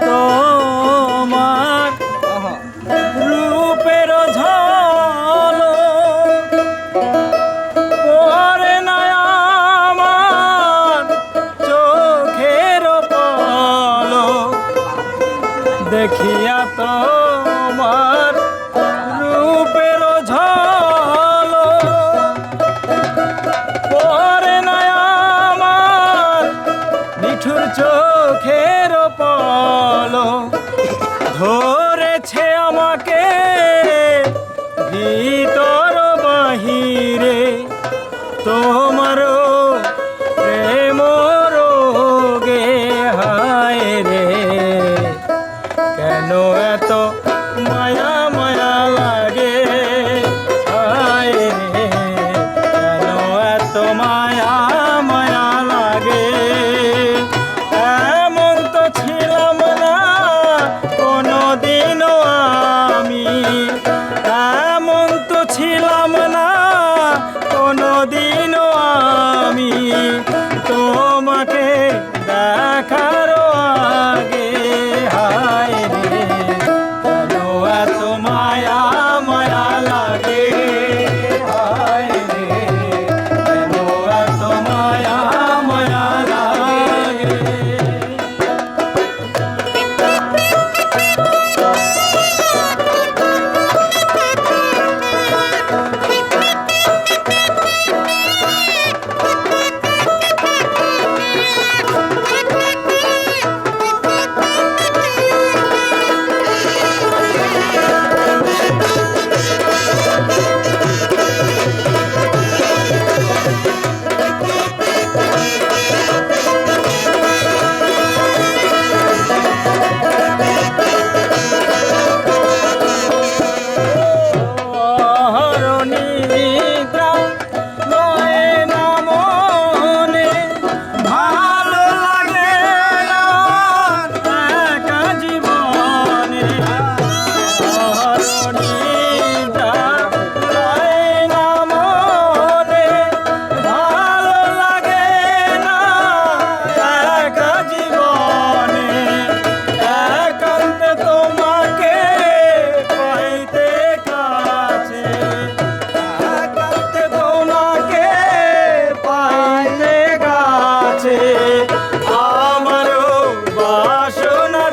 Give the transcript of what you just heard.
তোমার রূপের ঝলক পড়ে না আমার চোখের পলক দেখিয়া তোমার রূপের ঝলক পড়ে না আমার নিঠুর চোখের পলক ধরেছে আমাকে ভিতর বাহিরে তোমার প্রেম রোগে হায় রে কেন এত মায়া মায়া লাগে হায় রে কেন এত মায়া মায়া লাগে এমন তো ছিলাম না কোনোদিনও আমি এমন তো ছিলাম না কোনোদিনও আমি তোমাকে দেখার আগে হায় রে কেন এত মায়া মায়া লাগে হায় রে কেন এত মায়া মায়া লাগে আমারও বাসনা